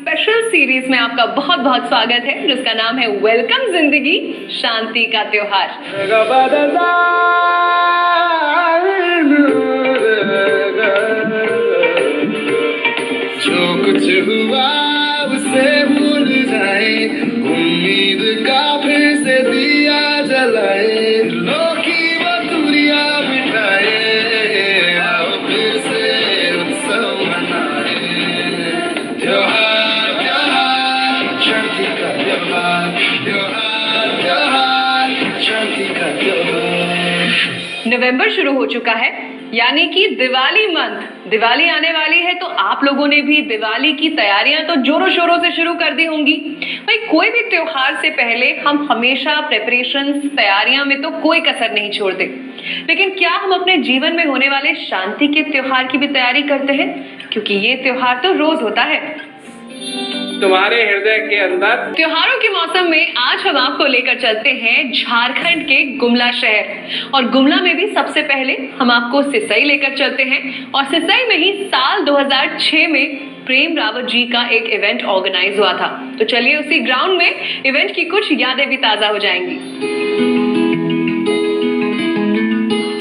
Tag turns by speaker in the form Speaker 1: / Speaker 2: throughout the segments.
Speaker 1: Special series में आपका बहुत बहुत स्वागत है जिसका नाम है वेलकम जिंदगी शांति का त्योहार।
Speaker 2: जो कुछ हुआ उसे भूल जाए, उम्मीद का फिर से दिया जलाए, दिलों की वो दूरियां मिटाए, आओ फिर से उत्सव मनाए। त्योहार त्योहार शांति का त्योहार, त्योहार त्योहार शांति का त्योहार।
Speaker 1: नवंबर शुरू हो चुका है, यानी कि दिवाली मंथ। दिवाली आने वाली है तो आप लोगों ने भी दिवाली की तैयारियां तो जोरों शोरों से शुरू कर दी होंगी। भाई कोई भी त्योहार से पहले हम हमेशा प्रेपरेशंस, तैयारियां में तो कोई कसर नहीं छोड़ते, लेकिन क्या हम अपने जीवन में होने वाले शांति के त्योहार की भी तैयारी करते हैं? क्योंकि ये त्योहार तो रोज होता है
Speaker 3: तुम्हारे हृदय के अंदर।
Speaker 1: त्योहारों के मौसम में आज हम आपको लेकर चलते हैं झारखंड के गुमला शहर, और गुमला में भी सबसे पहले हम आपको सिसई लेकर चलते हैं। और सिसई में ही साल 2006 में प्रेम रावत जी का एक इवेंट ऑर्गेनाइज हुआ था। तो चलिए उसी ग्राउंड में इवेंट की कुछ यादें भी ताजा हो जाएंगी।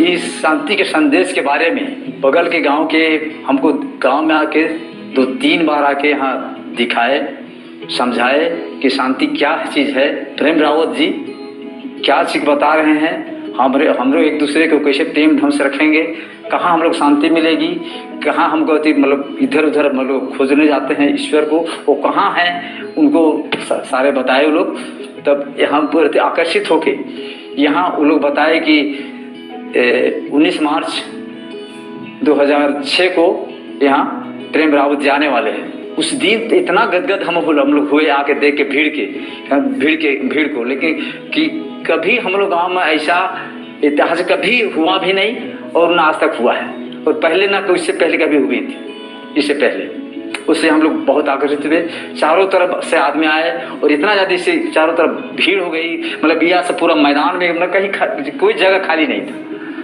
Speaker 4: इस शांति के संदेश के बारे में बगल के गांव के हमको गांव में आके 2-3 बार आके यहाँ दिखाए, समझाए कि शांति क्या चीज़ है। प्रेम रावत जी क्या चीज़ बता रहे हैं, हम लोग एक दूसरे को कैसे प्रेम ढंग से रखेंगे, कहाँ हम लोग शांति मिलेगी, कहाँ हमको मतलब इधर उधर मतलब खोजने जाते हैं ईश्वर को, वो कहाँ हैं, उनको सारे बताए वो लोग। तब यहाँ पर आकर्षित होके यहाँ वो लोग बताए कि 19 मार्च 2006 को यहाँ प्रेम रावत जी आने वाले हैं। उस दिन इतना गदगद हम लोग हुए आके देख के भीड़ को, लेकिन कि कभी हम लोग गाँव में ऐसा इतिहास कभी हुआ भी नहीं और ना आज तक हुआ है, और पहले ना तो इससे पहले कभी हुई थी। इससे पहले उससे हम लोग बहुत आकर्षित हुए, चारों तरफ से आदमी आए और इतना ज़्यादा इससे चारों तरफ भीड़ हो गई। मतलब यहाँ से पूरा मैदान में मतलब कहीं कोई जगह खाली नहीं था,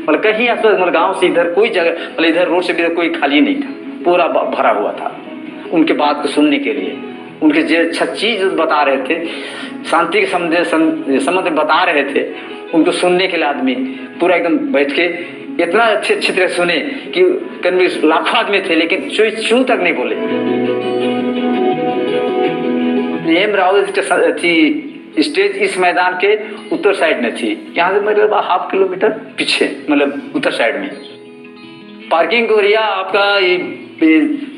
Speaker 4: मतलब कहीं आसपास मतलब गाँव से इधर कोई जगह मतलब इधर रोड से भी कोई खाली नहीं था, पूरा भरा हुआ था। उनके बात को सुनने के लिए, उनके जो अच्छा चीज़ बता रहे थे, शांति के संबंध में बता रहे थे, उनको सुनने के लिए आदमी पूरा एकदम बैठ के इतना अच्छे तरह सुने कि करीब लाखों आदमी थे, लेकिन चू तक नहीं बोले। प्रेम रावत थी स्टेज इस मैदान के उत्तर साइड में थी, यहाँ से मतलब 1/2 किलोमीटर पीछे, मतलब उत्तर साइड में। पार्किंग एरिया आपका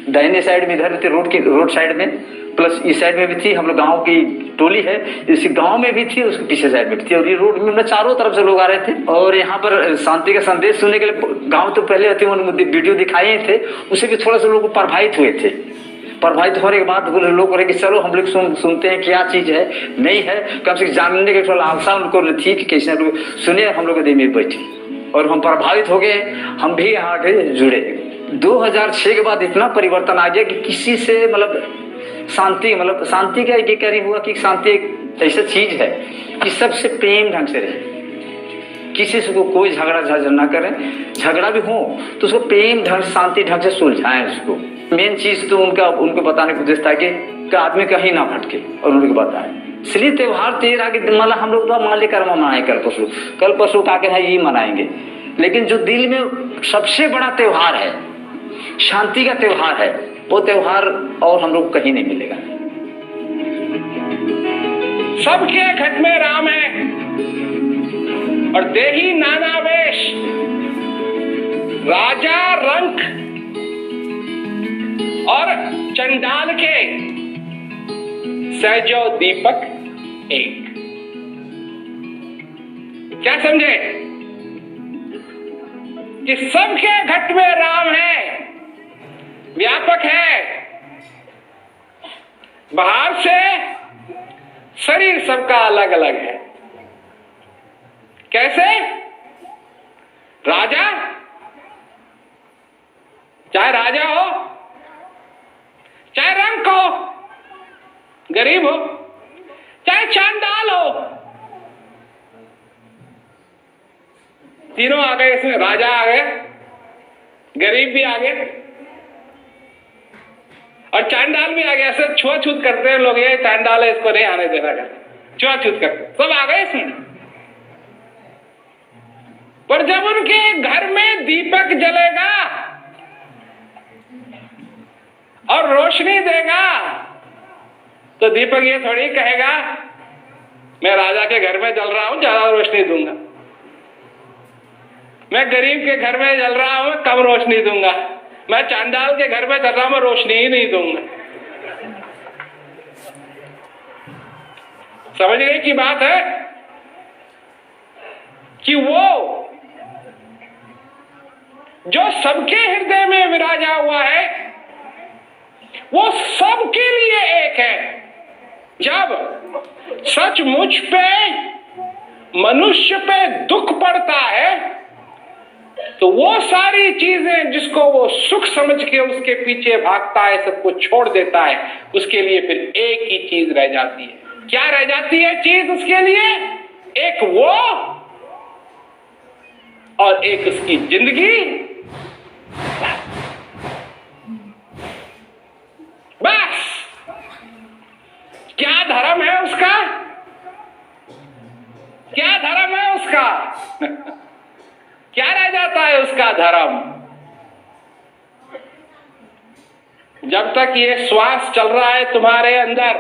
Speaker 4: दाहिने साइड में इधर थे, रोड साइड में, प्लस इस साइड में भी थी। हम लोग गांव की टोली है, इसी गांव में भी थी, उसके पीछे साइड में भी थी, और ये रोड में चारों तरफ से लोग आ रहे थे। और यहाँ पर शांति का संदेश सुनने के लिए गांव तो पहले वीडियो दिखाए थे, उसे भी थोड़ा सा लोग प्रभावित हुए थे। प्रभावित होने के बाद लोग बोले कि चलो हम लोग सुनते हैं क्या चीज़ है, नहीं है, कम से कम जानने के थोड़ा आशा उनको थी कि कैसे लोग सुने। हम लोग में बैठे और हम प्रभावित हो गए, हम भी यहाँ के जुड़े। 2006 के बाद इतना परिवर्तन आ गया कि किसी से मतलब शांति का ये करीब हुआ कि शांति एक ऐसा चीज है कि सबसे प्रेम ढंग से रहे, किसी से कोई झगड़ा ना करें, झगड़ा भी हो तो उसको प्रेम ढंग से, शांति ढंग से सुलझाएं। उसको मेन चीज तो उनको बताने का उद्देश्य था कि आदमी कहीं ना भटके, और उनको बताए। इसलिए त्योहार तेरा कि मतलब हम लोग तो माले कर्म मनाए कल परसों का के है ये मनाएंगे, लेकिन जो दिल में सबसे बड़ा त्योहार है, शांति का त्योहार है, वो त्योहार और हम लोग कहीं नहीं मिलेगा।
Speaker 3: सबके घट में राम है और देही नाना वेश, राजा रंक और चंडाल के सहजो दीपक एक। क्या समझे कि सबके घट में राम है, व्यापक है, बाहर से शरीर सबका अलग अलग है। कैसे? राजा, चाहे राजा हो, चाहे रंक हो, गरीब हो, चाहे चांडाल हो, तीनों आ गए इसमें। राजा आ गए, गरीब भी आ गए, और चांडाल भी आ गया, ऐसे छुआछूत करते हैं लोग, ये चांडाल है इसको नहीं आने देना करते, छुआछूत करते, सब आ गए इसमें। पर जब उनके घर में दीपक जलेगा और रोशनी देगा तो दीपक ये थोड़ी कहेगा मैं राजा के घर में जल रहा हूं, ज्यादा रोशनी दूंगा, मैं गरीब के घर में जल रहा हूं, कम रोशनी दूंगा, मैं चांडाल के घर में चल रहा हूं, मैं रोशनी ही नहीं दूंगा। समझने की बात है कि वो जो सबके हृदय में विराजा हुआ है वो सबके लिए एक है। जब सचमुच पे मनुष्य पे दुख पड़ता है तो वो सारी चीजें जिसको वो सुख समझ के उसके पीछे भागता है, सबको छोड़ देता है, उसके लिए फिर एक ही चीज रह जाती है। क्या रह जाती है चीज उसके लिए? एक वो और एक उसकी जिंदगी। बस क्या धर्म है उसका? क्या धर्म है उसका? क्या रह जाता है उसका धर्म? जब तक ये श्वास चल रहा है तुम्हारे अंदर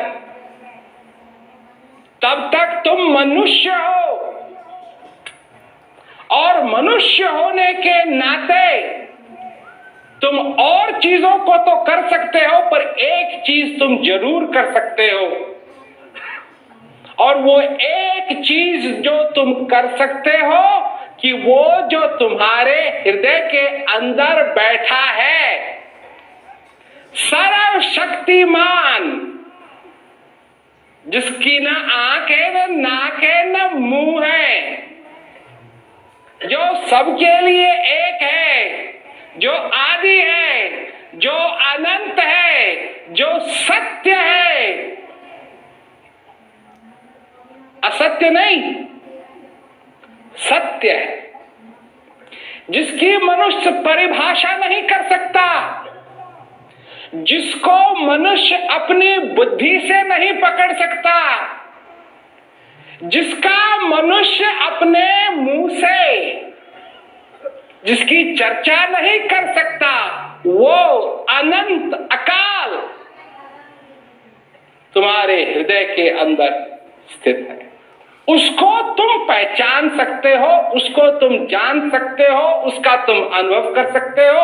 Speaker 3: तब तक तुम मनुष्य हो, और मनुष्य होने के नाते तुम और चीजों को तो कर सकते हो, पर एक चीज तुम जरूर कर सकते हो, और वो एक चीज जो तुम कर सकते हो कि वो जो तुम्हारे हृदय के अंदर बैठा है सर्वशक्तिमान, जिसकी ना आंख है, न नाक है, न मुंह है, जो सबके लिए एक है, जो आदि है, जो अनंत है, जो सत्य है, असत्य नहीं, सत्य है, जिसकी मनुष्य परिभाषा नहीं कर सकता, जिसको मनुष्य अपनी बुद्धि से नहीं पकड़ सकता, जिसका मनुष्य अपने मुंह से जिसकी चर्चा नहीं कर सकता, वो अनंत अकाल तुम्हारे हृदय के अंदर स्थित है। उसको तुम पहचान सकते हो, उसको तुम जान सकते हो, उसका तुम अनुभव कर सकते हो,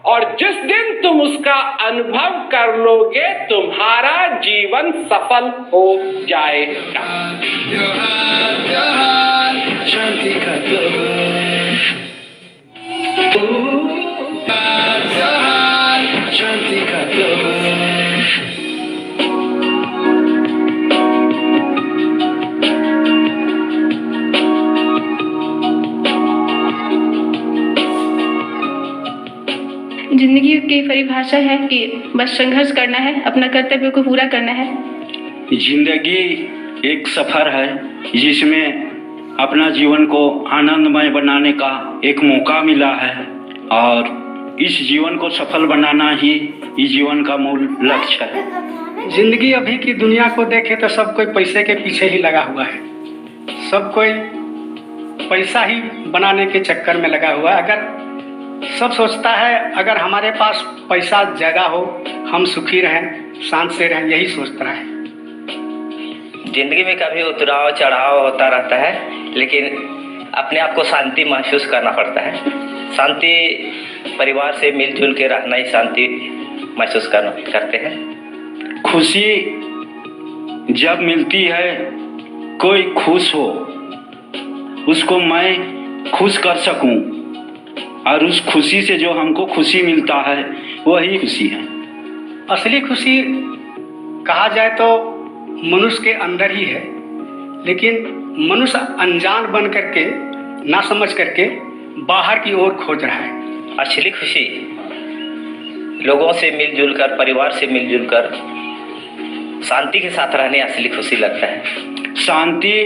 Speaker 3: और जिस दिन तुम उसका अनुभव कर लोगे तुम्हारा जीवन सफल हो जाएगा।
Speaker 2: शांति का शांति का
Speaker 5: जिंदगी की परिभाषा है कि बस संघर्ष करना है, अपना कर्तव्य को पूरा करना है।
Speaker 6: जिंदगी एक सफर है जिसमें अपना जीवन को आनंदमय बनाने का एक मौका मिला है, और इस जीवन को सफल बनाना ही इस जीवन का मूल लक्ष्य है।
Speaker 7: जिंदगी अभी की दुनिया को देखे तो सब कोई पैसे के पीछे ही लगा हुआ है, सब कोई पैसा ही बनाने के चक्कर में लगा हुआ है। अगर सब सोचता है अगर हमारे पास पैसा ज़्यादा हो हम सुखी रहें, शांत से रहें, यही सोचता है।
Speaker 8: जिंदगी में कभी उतराव चढ़ाव होता रहता है, लेकिन अपने आप को शांति महसूस करना पड़ता है। शांति परिवार से मिलजुल के रहना ही शांति महसूस करते हैं।
Speaker 6: खुशी जब मिलती है, कोई खुश हो, उसको मैं खुश कर सकूं, और उस खुशी से जो हमको खुशी मिलता है वही खुशी है।
Speaker 7: असली खुशी कहा जाए तो मनुष्य के अंदर ही है, लेकिन मनुष्य अनजान बन करके, ना समझ करके बाहर की ओर खोज रहा है।
Speaker 8: असली खुशी लोगों से मिलजुल कर, परिवार से मिलजुल कर शांति के साथ रहने असली खुशी लगता है।
Speaker 6: शांति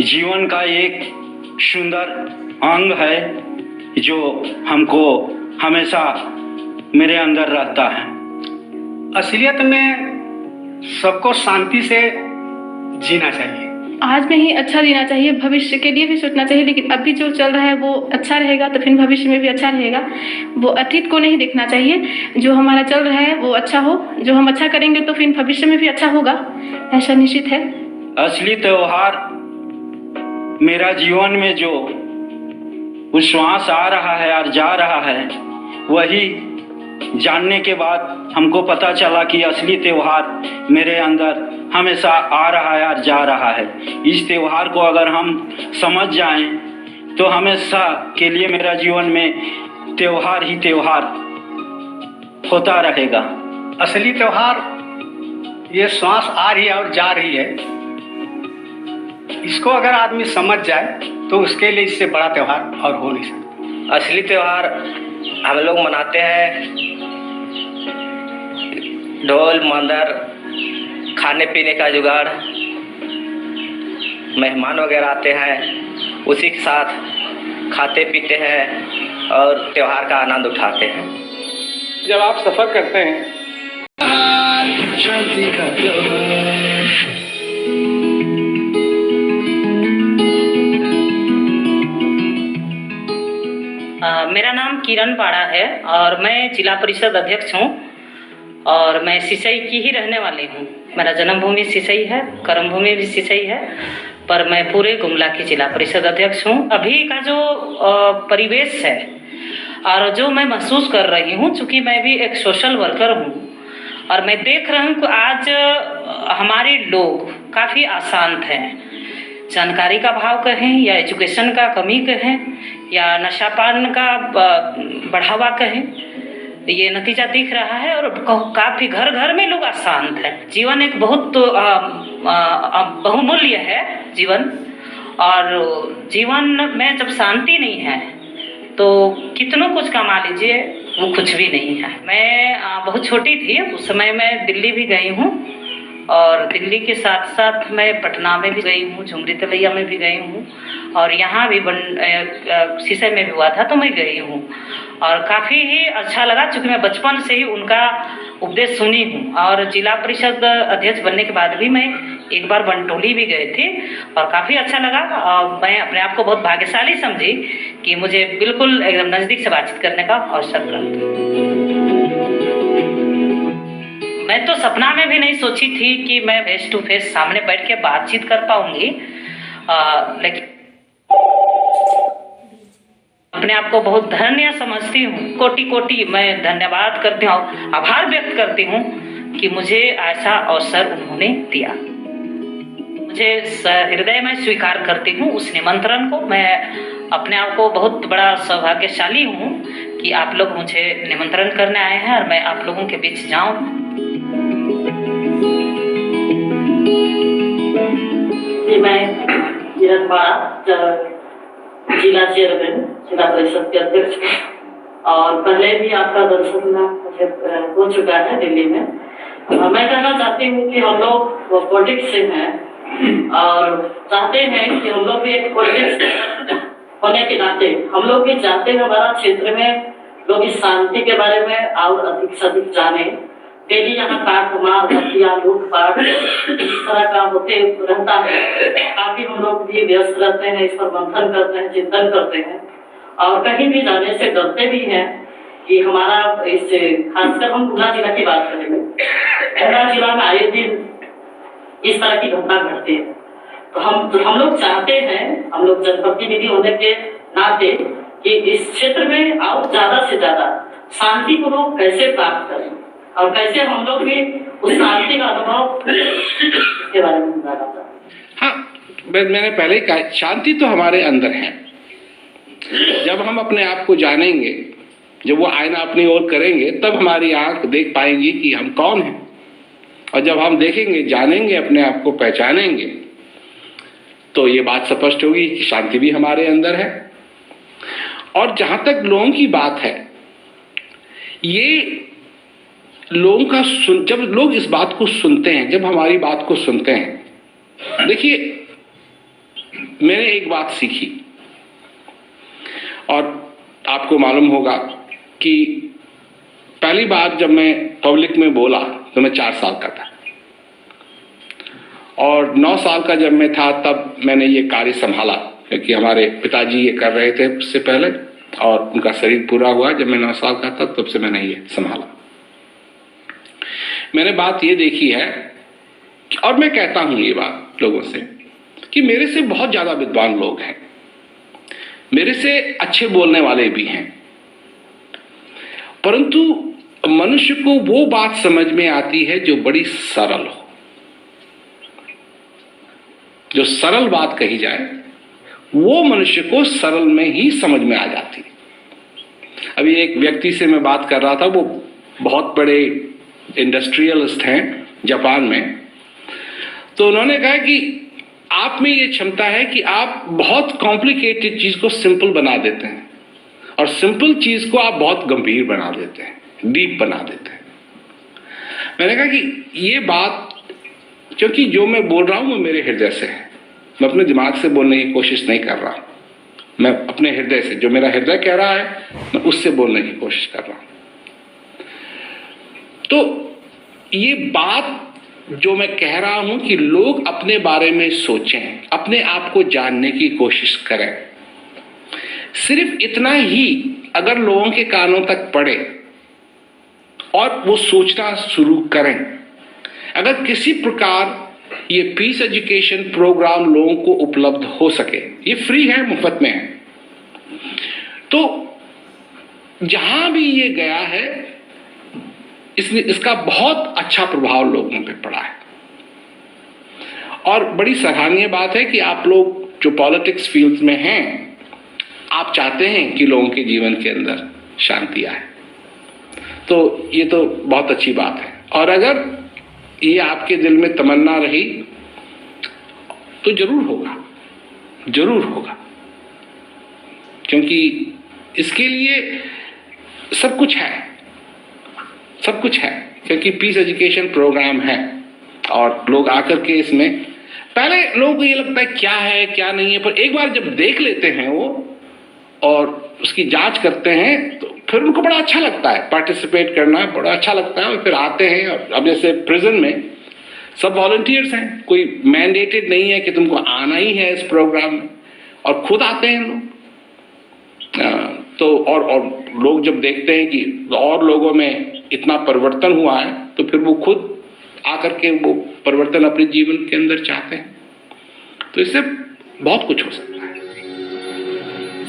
Speaker 6: जीवन का एक सुंदर अंग है जो हमको हमेशा मेरे अंदर रहता है।
Speaker 7: असलियत में सबको शांति से जीना चाहिए।
Speaker 5: आज में ही अच्छा जीना चाहिए, भविष्य के लिए भी सोचना चाहिए, लेकिन अभी जो चल रहा है वो अच्छा रहेगा तो फिर भविष्य में भी अच्छा रहेगा। वो अतीत को नहीं देखना चाहिए, जो हमारा चल रहा है वो अच्छा हो, जो हम अच्छा करेंगे तो फिर भविष्य में भी अच्छा होगा, ऐसा निश्चित है।
Speaker 6: असली त्योहार मेरा जीवन में जो उच्छ्वास आ रहा है और जा रहा है, वही जानने के बाद हमको पता चला कि असली त्योहार मेरे अंदर हमेशा आ रहा है और जा रहा है। इस त्योहार को अगर हम समझ जाएं तो हमेशा के लिए मेरा जीवन में त्योहार ही त्योहार होता रहेगा।
Speaker 7: असली त्योहार ये श्वास आ रही है और जा रही है, इसको अगर आदमी समझ जाए तो उसके लिए इससे बड़ा त्योहार और हो नहीं सकता।
Speaker 8: असली त्योहार हम लोग मनाते हैं, ढोल मंदर, खाने पीने का जुगाड़, मेहमान वगैरह आते हैं, उसी के साथ खाते पीते हैं और त्योहार का आनंद उठाते हैं।
Speaker 3: जब आप सफर करते हैं,
Speaker 2: शांति का त्योहार।
Speaker 9: मेरा नाम किरण पाड़ा है और मैं जिला परिषद अध्यक्ष हूँ और मैं सिसई की ही रहने वाली हूँ। मेरा जन्मभूमि सिसई है, कर्मभूमि भी सिसई है, पर मैं पूरे गुमला की जिला परिषद अध्यक्ष हूँ। अभी का जो परिवेश है और जो मैं महसूस कर रही हूँ, चूँकि मैं भी एक सोशल वर्कर हूँ और मैं देख रही हूँ कि आज हमारे लोग काफ़ी अशांत हैं। जानकारी का भाव कहें या एजुकेशन का कमी कहें या नशापान का बढ़ावा कहें, ये नतीजा दिख रहा है और काफ़ी घर घर में लोग अशांत हैं। जीवन एक बहुत बहुमूल्य है जीवन, और जीवन में जब शांति नहीं है तो कितनों कुछ कमा लीजिए वो कुछ भी नहीं है। मैं बहुत छोटी थी उस समय मैं दिल्ली भी गई हूँ और दिल्ली के साथ साथ मैं पटना में भी गई हूँ, झुमरी तलैया में भी गई हूँ और यहाँ भी सिसई में भी हुआ था तो मैं गई हूँ और काफ़ी ही अच्छा लगा, क्योंकि मैं बचपन से ही उनका उपदेश सुनी हूँ। और जिला परिषद अध्यक्ष बनने के बाद भी मैं एक बार बनटोली भी गए थे और काफ़ी अच्छा लगा और मैं अपने आप को बहुत भाग्यशाली समझी कि मुझे बिल्कुल एकदम नज़दीक से बातचीत करने का अवसर प्राप्त। मैं तो सपना में भी नहीं सोची थी कि मैं फेस टू फेस सामने बैठ के बातचीत कर पाऊंगी, लेकिन अपने आप को बहुत धन्य समझती हूँ। कोटि कोटि मैं धन्यवाद करती हूँ, आभार व्यक्त करती हूँ कि मुझे ऐसा अवसर उन्होंने दिया। मुझे हृदय में स्वीकार करती हूँ उस निमंत्रण को। मैं अपने आप को बहुत बड़ा सौभाग्यशाली हूँ कि आप लोग मुझे निमंत्रण करने आए हैं और मैं आप लोगों के बीच जाऊँ। मैं किरण पाड़ा, जिला चेयरमैन, जिला परिषद के अध्यक्ष हूँ और पहले भी आपका दर्शन मुझे हो चुका है दिल्ली में। मैं कहना चाहती हूँ कि हम लोग पॉलिटिक्स से हैं और चाहते हैं कि हम लोग भी एक पॉलिटिक्स होने के नाते हम लोग भी चाहते हैं हमारा क्षेत्र में लोग इस शांति के बारे में और अधिक से अधिक जाने। डेली यहाँ काट मार हत्या लूटपाट इस तरह का होते रहता है। काफी हम लोग भी व्यस्त रहते हैं, इस पर मंथन करते हैं, चिंतन करते हैं और कहीं भी जाने से डरते भी हैं कि हमारा इससे, खासकर हम गुमला जिला की बात करेंगे, गुमला जिला में आए दिन इस तरह की घटना घटती है। तो हम लोग चाहते हैं, हम लोग जनप्रतिनिधि होने के नाते, कि इस क्षेत्र में और ज्यादा से ज्यादा शांति को लोग कैसे प्राप्त करें और कैसे हम लोग भी उस शांति का अनुभव के बारे में बताना चाहते हैं।
Speaker 3: हाँ, मैंने पहले ही कहा, शांति तो हमारे अंदर है। जब हम अपने आप को जानेंगे, जब वो आईना अपनी ओर करेंगे, तब हमारी आंख देख पाएंगी कि हम कौन हैं। और जब हम देखेंगे, जानेंगे, अपने आप को पहचानेंगे, तो ये बात स्पष्ट होगी कि शांति भी हमारे अंदर है। और जहां तक लोगों की बात है, ये लोगों का जब लोग इस बात को सुनते हैं, जब हमारी बात को सुनते हैं, देखिए मैंने एक बात सीखी और आपको मालूम होगा कि पहली बार जब मैं पब्लिक में बोला तो मैं 4 साल का था, और 9 साल का जब मैं था तब मैंने ये कार्य संभाला, क्योंकि हमारे पिताजी ये कर रहे थे उससे पहले, और उनका शरीर पूरा हुआ जब मैं 9 साल का था, तब से मैंने ये संभाला। मैंने बात ये देखी है, और मैं कहता हूं ये बात लोगों से, कि मेरे से बहुत ज्यादा विद्वान लोग हैं, मेरे से अच्छे बोलने वाले भी हैं, परंतु मनुष्य को वो बात समझ में आती है जो बड़ी सरल हो। जो सरल बात कही जाए वो मनुष्य को सरल में ही समझ में आ जाती है। अभी एक व्यक्ति से मैं बात कर रहा था, वो बहुत बड़े इंडस्ट्रियलिस्ट हैं जापान में, तो उन्होंने कहा कि आप में ये क्षमता है कि आप बहुत कॉम्प्लिकेटेड चीज को सिंपल बना देते हैं, और सिंपल चीज को आप बहुत गंभीर बना देते हैं, डीप बना देते हैं। मैंने कहा कि ये बात, क्योंकि जो मैं बोल रहा हूं वो मेरे हृदय से है, मैं अपने दिमाग से बोलने की कोशिश नहीं कर रहा, मैं अपने हृदय से, जो मेरा हृदय कह रहा है मैं उससे बोलने की कोशिश कर रहा हूं। तो ये बात जो मैं कह रहा हूं कि लोग अपने बारे में सोचें, अपने आप को जानने की कोशिश करें, सिर्फ इतना ही अगर लोगों के कानों तक पड़े और वो सोचना शुरू करें, अगर किसी प्रकार ये पीस एजुकेशन प्रोग्राम लोगों को उपलब्ध हो सके, ये फ्री है, मुफ्त में है, तो जहां भी ये गया है इसका बहुत अच्छा प्रभाव लोगों पे पड़ा है। और बड़ी सराहनीय बात है कि आप लोग जो पॉलिटिक्स फील्ड में हैं, आप चाहते हैं कि लोगों के जीवन के अंदर शांति आए, तो ये तो बहुत अच्छी बात है। और अगर ये आपके दिल में तमन्ना रही तो जरूर होगा, जरूर होगा, क्योंकि इसके लिए सब कुछ है, सब कुछ है, क्योंकि पीस एजुकेशन प्रोग्राम है, और लोग आकर के इसमें, पहले लोगों को ये लगता है क्या है क्या नहीं है, पर एक बार जब देख लेते हैं वो और उसकी जांच करते हैं तो फिर उनको बड़ा अच्छा लगता है, पार्टिसिपेट करना बड़ा अच्छा लगता है, और फिर आते हैं। और अब जैसे प्रिजन में सब वॉलंटियर्स हैं, कोई मैंडेटेड नहीं है कि तुमको आना ही है इस प्रोग्राम में, और खुद आते हैं लोग। तो और लोग जब देखते हैं कि और लोगों में इतना परिवर्तन हुआ है, तो फिर वो खुद आकर के वो परिवर्तन अपने जीवन के अंदर चाहते हैं। तो इससे बहुत कुछ हो सकता है।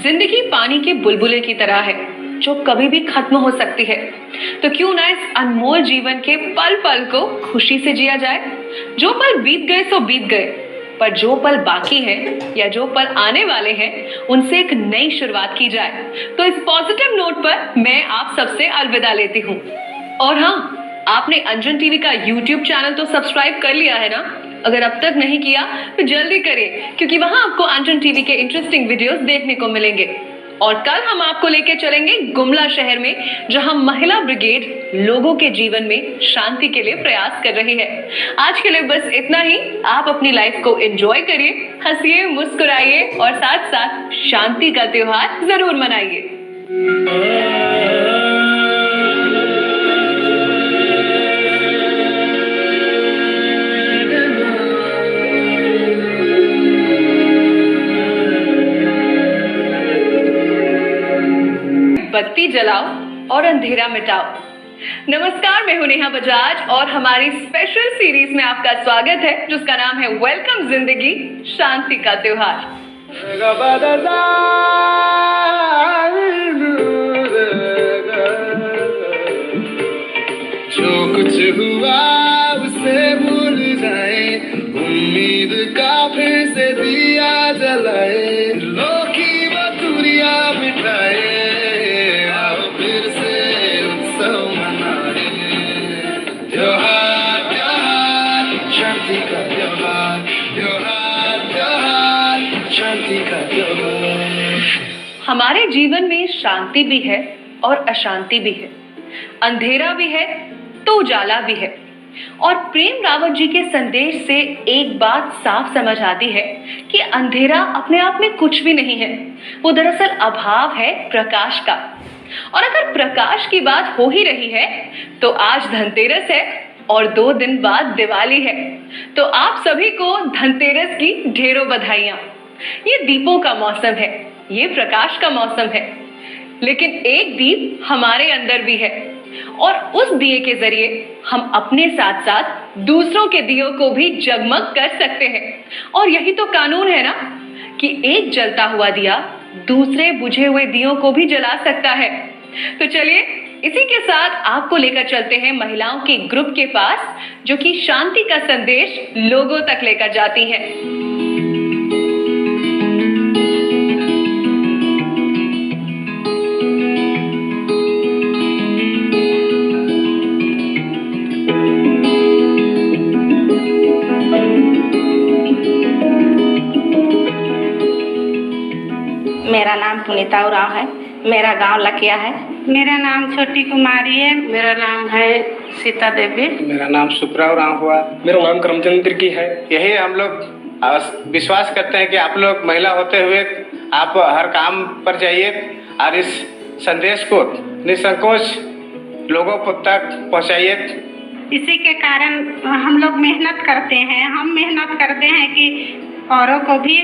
Speaker 1: जिंदगी पानी के बुलबुले की तरह है जो कभी भी खत्म हो सकती है, तो क्यों ना इस अनमोल जीवन के पल पल को खुशी से जिया जाए। जो पल बीत गए सो बीत गए, पर जो पल बाकी है या जो पल आने वाले हैं उनसे एक नई शुरुआत की जाए। तो इस पॉजिटिव नोट पर मैं आप सबसे अलविदा लेती हूँ। और हाँ, आपने अंजन टीवी का यूट्यूब चैनल तो सब्सक्राइब कर लिया है ना? अगर अब तक नहीं किया तो जल्दी करें, क्योंकि वहां आपको अंजन टीवी के इंटरेस्टिंग वीडियोस देखने को मिलेंगे। और कल हम आपको लेके चलेंगे गुमला शहर में, जहां महिला ब्रिगेड लोगों के जीवन में शांति के लिए प्रयास कर रही है। आज के लिए बस इतना ही। आप अपनी लाइफ को एंजॉय करिए, हंसिए, मुस्कुराइए और साथ साथ शांति का त्योहार जरूर मनाइए। बत्ती जलाओ और अंधेरा मिटाओ। नमस्कार, मैं हूं नेहा बजाज और हमारी स्पेशल सीरीज में आपका स्वागत है, जिसका नाम है वेलकम जिंदगी शांति का त्योहार।
Speaker 2: जो कुछ हुआ उसे भूल जाए, उम्मीद का फिर से दिया जलाए, लो की बतूरिया मिटाए, आओ फिर से उत्सव मनाए। त्योहार त्योहार शांति का त्योहार, त्योहार त्योहार शांति का त्योहार।
Speaker 1: हमारे जीवन में शांति भी है और अशांति भी है, अंधेरा भी है तो उजाला भी है। और प्रेम रावत जी के संदेश से एक बात साफ समझ आती है कि अंधेरा अपने आप में कुछ भी नहीं है, वो दरअसल अभाव है प्रकाश का। और अगर प्रकाश की बात हो ही रही है तो आज धनतेरस है, और 2 दिन बाद दिवाली है, तो आप सभी को धनतेरस की ढेरों बधाइयां। ये दीपों का मौसम है, ये प्रकाश का मौसम है, लेकिन एक दीप हमारे अंदर भी है और उस दिए के जरिए हम अपने साथ साथ दूसरों के दियों को भी जगमग कर सकते हैं। और यही तो कानून है ना कि एक जलता हुआ दिया दूसरे बुझे हुए दियों को भी जला सकता है। तो चलिए इसी के साथ आपको लेकर चलते हैं महिलाओं के ग्रुप के पास, जो कि शांति का संदेश लोगों तक लेकर जाती हैं।
Speaker 10: मेरा नाम पुनीता उरांव है। मेरा गांव लकिया है।
Speaker 11: मेरा नाम छोटी कुमारी है।
Speaker 5: मेरा नाम है सीता देवी।
Speaker 7: मेरा नाम सुप्रा उरांव हुआ।
Speaker 3: मेरा नाम करमचंद्र की है।
Speaker 7: यही हम लोग विश्वास करते हैं कि आप लोग महिला होते हुए आप हर काम पर जाइए और इस संदेश को निसंकोच लोगों को तक पहुंचाइए।
Speaker 11: इसी के कारण हम लोग मेहनत करते हैं। हम मेहनत करते हैं कि औरों को भी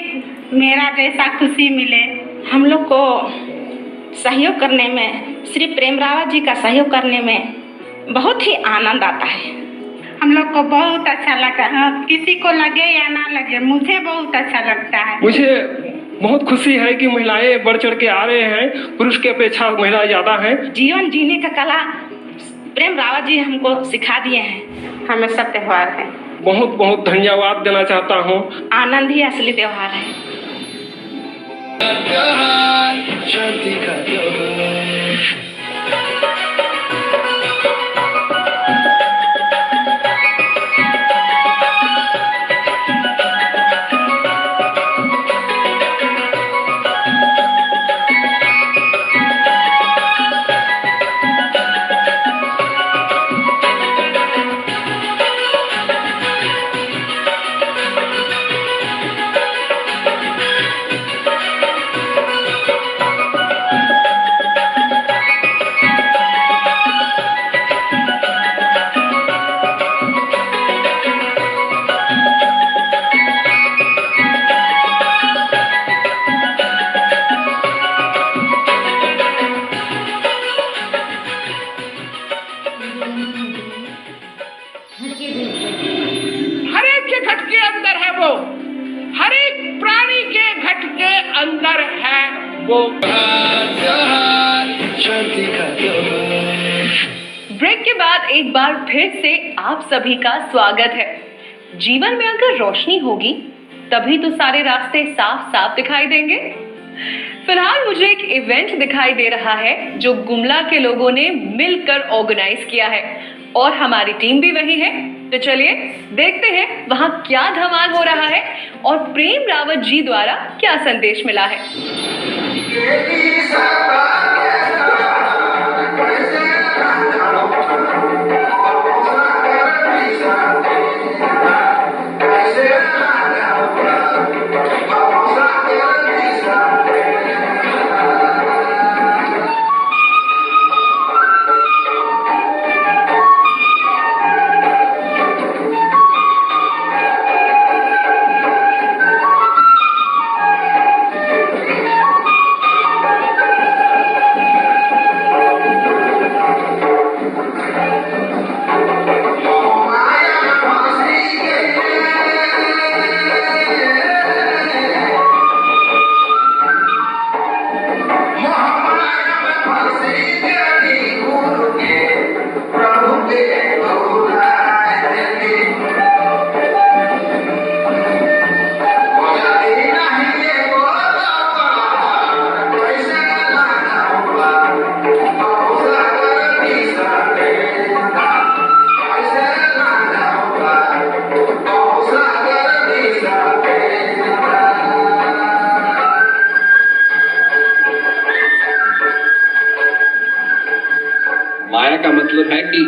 Speaker 11: मेरा जैसा खुशी मिले।
Speaker 10: हम लोग को सहयोग करने में, श्री प्रेम रावत जी का सहयोग करने में बहुत ही आनंद आता है।
Speaker 11: हम लोग को बहुत अच्छा लगता है। किसी को लगे या ना लगे, मुझे बहुत अच्छा लगता है।
Speaker 3: मुझे बहुत खुशी है कि महिलाएं बढ़ चढ़ के आ रहे हैं। पुरुष की अपेक्षा महिलाएं ज्यादा हैं।
Speaker 10: जीवन जीने का कला प्रेम रावत जी हमको सिखा दिए हैं।
Speaker 5: हमेशा त्योहार है।
Speaker 3: बहुत बहुत धन्यवाद देना चाहता हूँ।
Speaker 10: आनंद ही असली त्योहार है।
Speaker 2: त्योहार शांति का त्योहार।
Speaker 3: हर एक के घट के अंदर है वो, हर एक प्राणी के घट के अंदर है वो।
Speaker 2: त्योहार शांति का त्योहार।
Speaker 1: ब्रेक के बाद एक बार फिर से आप सभी का स्वागत है। जीवन में अगर रोशनी होगी तभी तो सारे रास्ते साफ साफ दिखाई देंगे। फिलहाल मुझे एक इवेंट दिखाई दे रहा है जो गुमला के लोगों ने मिलकर ऑर्गेनाइज किया है और हमारी टीम भी वही है। तो चलिए देखते हैं वहां क्या धमाल हो रहा है और प्रेम रावत जी द्वारा क्या संदेश मिला है।
Speaker 12: माया का मतलब है कि